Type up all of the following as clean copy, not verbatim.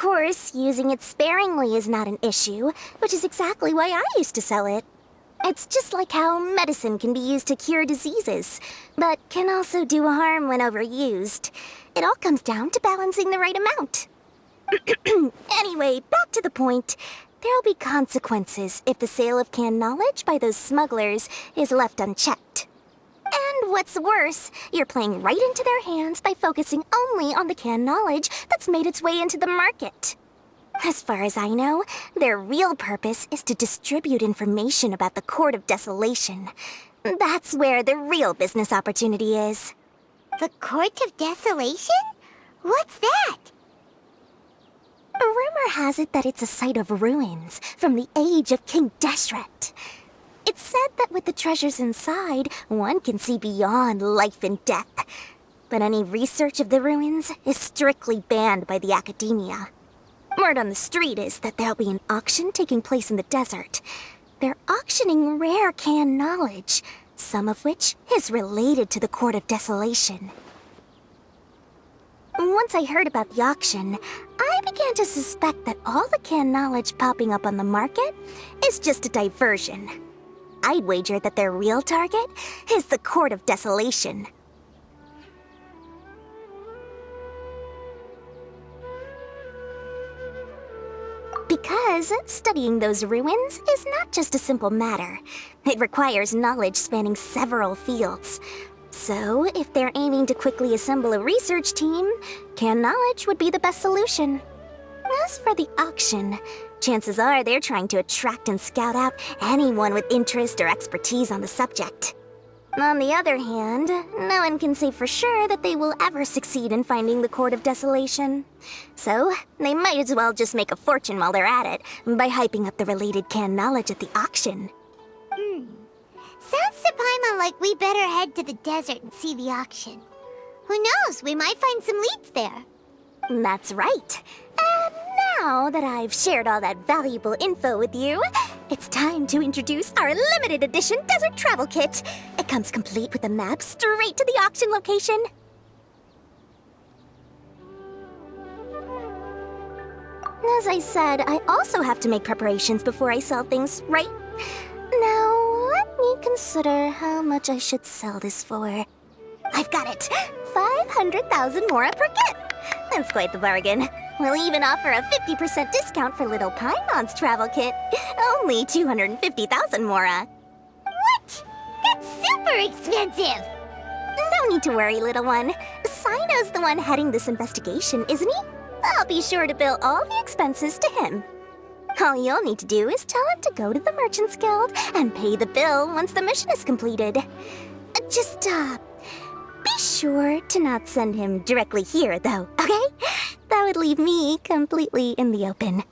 course, using it sparingly is not an issue, which is exactly why I used to sell it. It's just like how medicine can be used to cure diseases, but can also do harm when overused. It all comes down to balancing the right amount. Anyway, back to the point. There'll be consequences if the sale of canned knowledge by those smugglers is left unchecked. And what's worse, you're playing right into their hands by focusing only on the canned knowledge that's made its way into the market. As far as I know, their real purpose is to distribute information about the Court of Desolation. That's where the real business opportunity is. The Court of Desolation? What's that? Rumor has it that it's a site of ruins from the age of King Deshret. It's said that with the treasures inside, one can see beyond life and death. But any research of the ruins is strictly banned by the Akademiya. Word on the street is that there'll be an auction taking place in the desert. They're auctioning rare canned knowledge, some of which is related to the Court of Desolation. Once I heard about the auction, I began to suspect that all the canned knowledge popping up on the market is just a diversion. I'd wager that their real target is the Court of Desolation. Because studying those ruins is not just a simple matter. It requires knowledge spanning several fields. So, if they're aiming to quickly assemble a research team, canned knowledge would be the best solution. As for the auction, chances are they're trying to attract and scout out anyone with interest or expertise on the subject. On the other hand, no one can say for sure that they will ever succeed in finding the Court of Desolation. So, they might as well just make a fortune while they're at it by hyping up the related canned knowledge at the auction. Sounds to Paimon like we better head to the desert and see the auction. Who knows, we might find some leads there. That's right. And now that I've shared all that valuable info with you, it's time to introduce our limited edition desert travel kit. It comes complete with a map straight to the auction location. As I said, I also have to make preparations before I sell things, right? Now, let me consider how much I should sell this for. I've got it! 500,000 mora per kit! That's quite the bargain. We'll even offer a 50% discount for little Paimon's travel kit. Only 250,000 mora. What? That's super expensive! No need to worry, little one. Cyno's the one heading this investigation, isn't he? I'll be sure to bill all the expenses to him. All you'll need to do is tell him to go to the Merchants Guild and pay the bill once the mission is completed. Just, be sure to not send him directly here, though, okay? That would leave me completely in the open.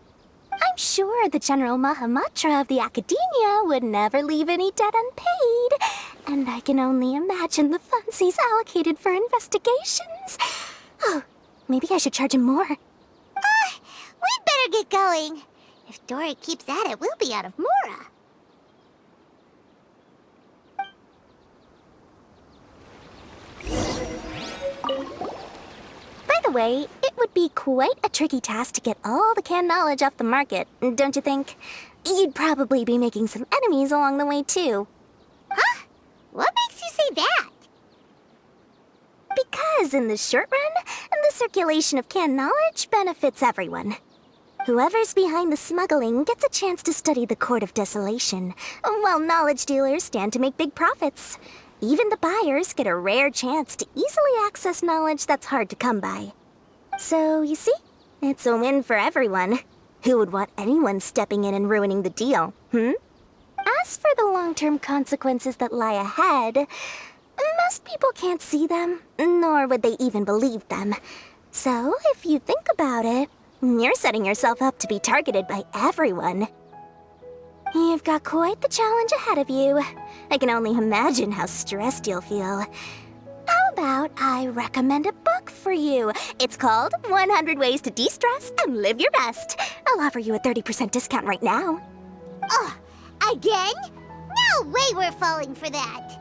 I'm sure the General Matra of the Akademiya would never leave any debt unpaid, and I can only imagine the funds he's allocated for investigations. Oh, maybe I should charge him more. We'd better get going. If Dora keeps at it, we'll be out of mora. By the way, it would be quite a tricky task to get all the canned knowledge off the market, don't you think? You'd probably be making some enemies along the way, too. Huh? What makes you say that? Because in the short run, the circulation of canned knowledge benefits everyone. Whoever's behind the smuggling gets a chance to study the Court of Desolation, while knowledge dealers stand to make big profits. Even the buyers get a rare chance to easily access knowledge that's hard to come by. So, you see, it's a win for everyone. Who would want anyone stepping in and ruining the deal, As for the long-term consequences that lie ahead, most people can't see them, nor would they even believe them. So, if you think about it, you're setting yourself up to be targeted by everyone. You've got quite the challenge ahead of you. I can only imagine how stressed you'll feel. How about I recommend a book for you? It's called 100 Ways to De-Stress and Live Your Best. I'll offer you a 30% discount right now. Oh, again? No way we're falling for that.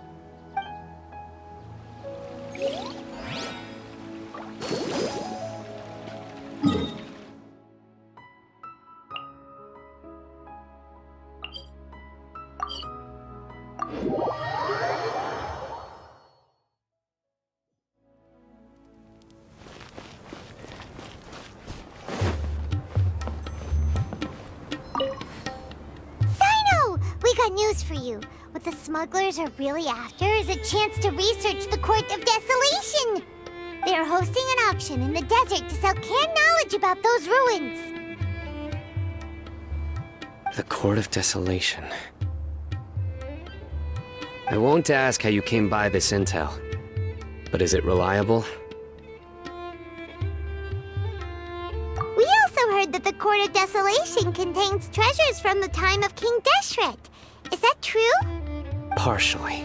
news for you. What the smugglers are really after is a chance to research the Court of Desolation. They are hosting an auction in the desert to sell canned knowledge about those ruins. The Court of Desolation. I won't ask how you came by this intel, but is it reliable? We also heard that the Court of Desolation contains treasures from the time of King Deshret. Is that true? Partially.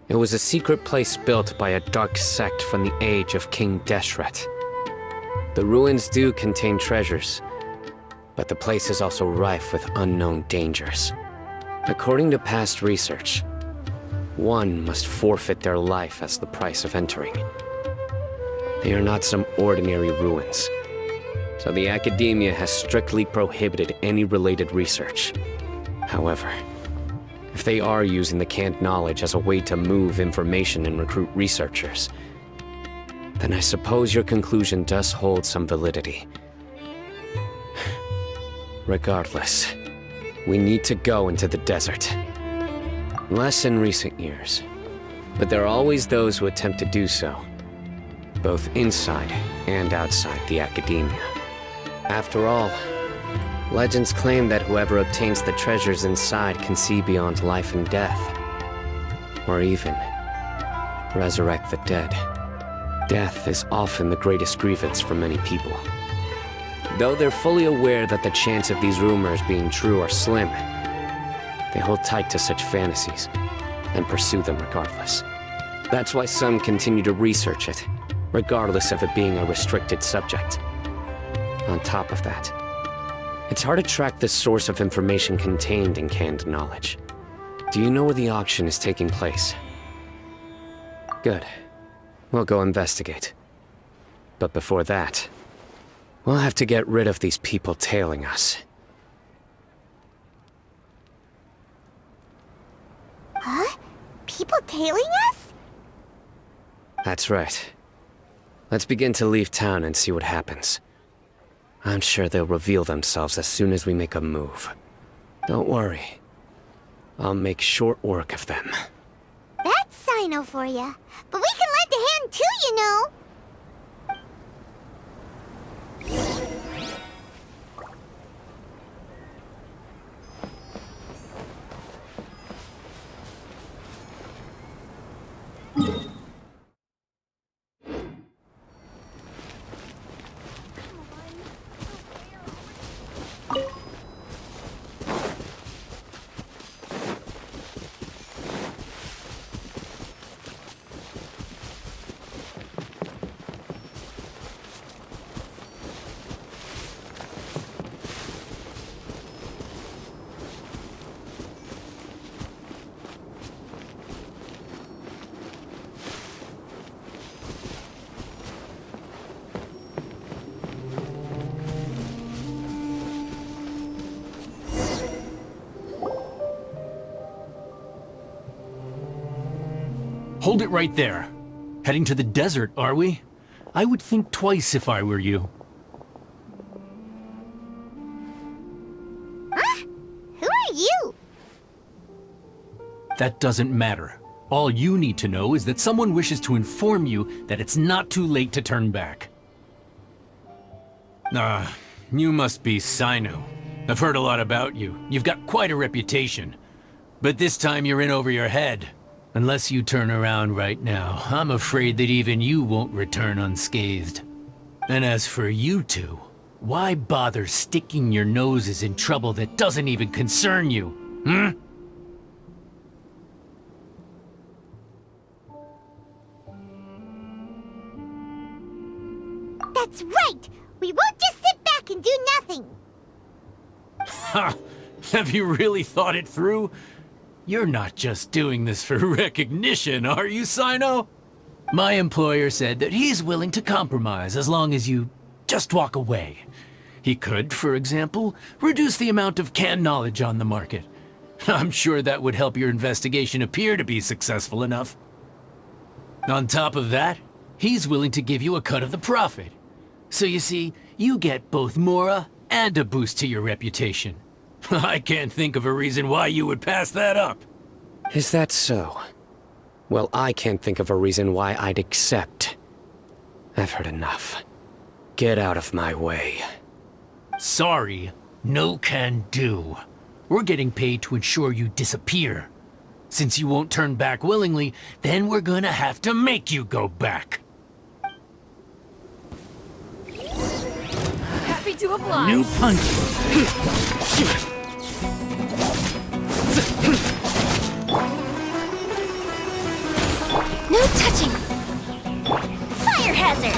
It was a secret place built by a dark sect from the age of King Deshret. The ruins do contain treasures, but the place is also rife with unknown dangers. According to past research, one must forfeit their life as the price of entering. They are not some ordinary ruins, so the Akademiya has strictly prohibited any related research. However, if they are using the canned knowledge as a way to move information and recruit researchers, then I suppose your conclusion does hold some validity. Regardless, we need to go into the desert. Less in recent years, but there are always those who attempt to do so, both inside and outside the Akademiya. After all, legends claim that whoever obtains the treasures inside can see beyond life and death, or even resurrect the dead. Death is often the greatest grievance for many people. Though they're fully aware that the chance of these rumors being true are slim, they hold tight to such fantasies and pursue them regardless. That's why some continue to research it, regardless of it being a restricted subject. On top of that, it's hard to track the source of information contained in canned knowledge. Do you know where the auction is taking place? Good. We'll go investigate. But before that, we'll have to get rid of these people tailing us. Huh? People tailing us? That's right. Let's begin to leave town and see what happens. I'm sure they'll reveal themselves as soon as we make a move. Don't worry. I'll make short work of them. That's Cyno for ya. But we can lend a hand too, you know. Hold it right there. Heading to the desert, are we? I would think twice if I were you. Huh? Who are you? That doesn't matter. All you need to know is that someone wishes to inform you that it's not too late to turn back. You must be Cyno. I've heard a lot about you. You've got quite a reputation. But this time you're in over your head. Unless you turn around right now, I'm afraid that even you won't return unscathed. And as for you two, why bother sticking your noses in trouble that doesn't even concern you, hmm? That's right! We won't just sit back and do nothing! Ha! Have you really thought it through? You're not just doing this for recognition, are you, Cyno? My employer said that he's willing to compromise as long as you just walk away. He could, for example, reduce the amount of canned knowledge on the market. I'm sure that would help your investigation appear to be successful enough. On top of that, he's willing to give you a cut of the profit. So you see, you get both Mora and a boost to your reputation. I can't think of a reason why you would pass that up. Is that so? Well, I can't think of a reason why I'd accept. I've heard enough. Get out of my way. Sorry, no can do. We're getting paid to ensure you disappear. Since you won't turn back willingly, then we're gonna have to make you go back. Happy to oblige. New punch. No touching! Fire hazard!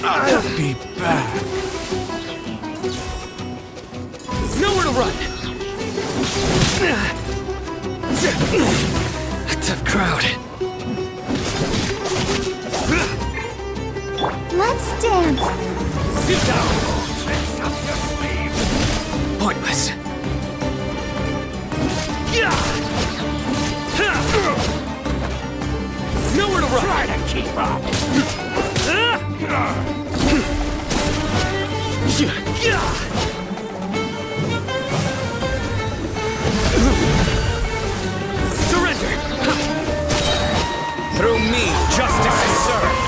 I'll be back. Nowhere to run! Tough crowd. Let's dance! Pointless. Nowhere to run! Try to keep up. Surrender! Through me, justice is served!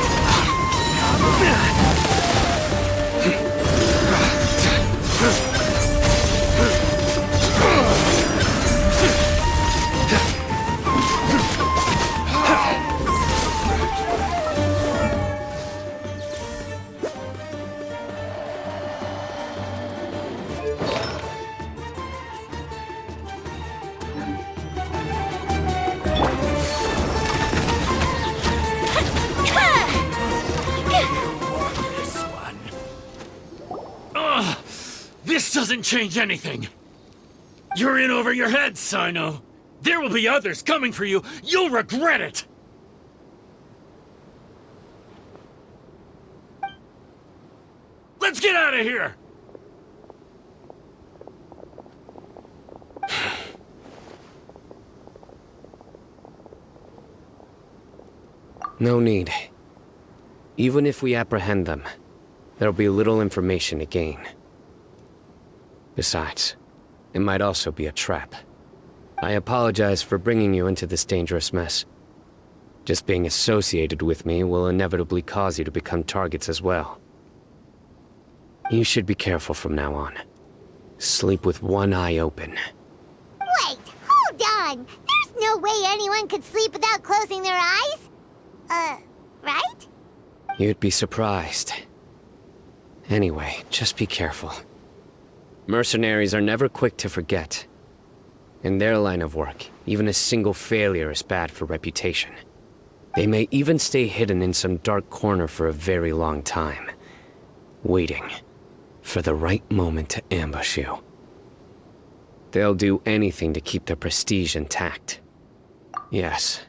This doesn't change anything. You're in over your head, Cyno. There will be others coming for you. You'll regret it. Let's get out of here. No need. Even if we apprehend them, there'll be little information to gain. Besides, it might also be a trap. I apologize for bringing you into this dangerous mess. Just being associated with me will inevitably cause you to become targets as well. You should be careful from now on. Sleep with one eye open. Wait, hold on! There's no way anyone could sleep without closing their eyes? Right? You'd be surprised. Anyway, just be careful. Mercenaries are never quick to forget. In their line of work, even a single failure is bad for reputation. They may even stay hidden in some dark corner for a very long time, waiting for the right moment to ambush you. They'll do anything to keep their prestige intact. Yes,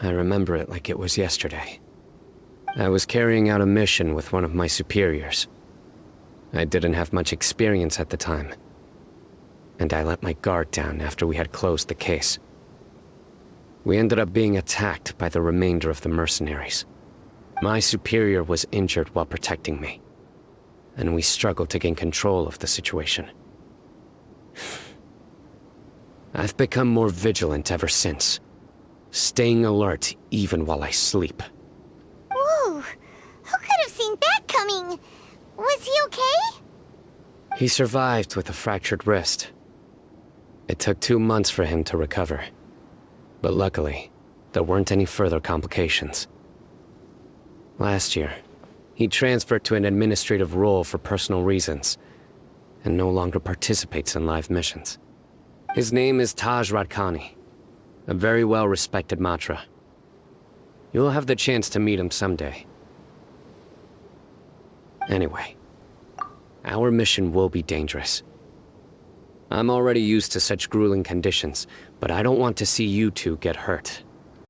I remember it like it was yesterday. I was carrying out a mission with one of my superiors. I didn't have much experience at the time, and I let my guard down after we had closed the case. We ended up being attacked by the remainder of the mercenaries. My superior was injured while protecting me, and we struggled to gain control of the situation. I've become more vigilant ever since, staying alert even while I sleep. Whoa! Who could have seen that coming? Was he okay? He survived with a fractured wrist. It took 2 months for him to recover. But luckily, there weren't any further complications. Last year, he transferred to an administrative role for personal reasons, and no longer participates in live missions. His name is Taj Radkani, a very well-respected Matra. You'll have the chance to meet him someday. Anyway, our mission will be dangerous. I'm already used to such grueling conditions, but I don't want to see you two get hurt.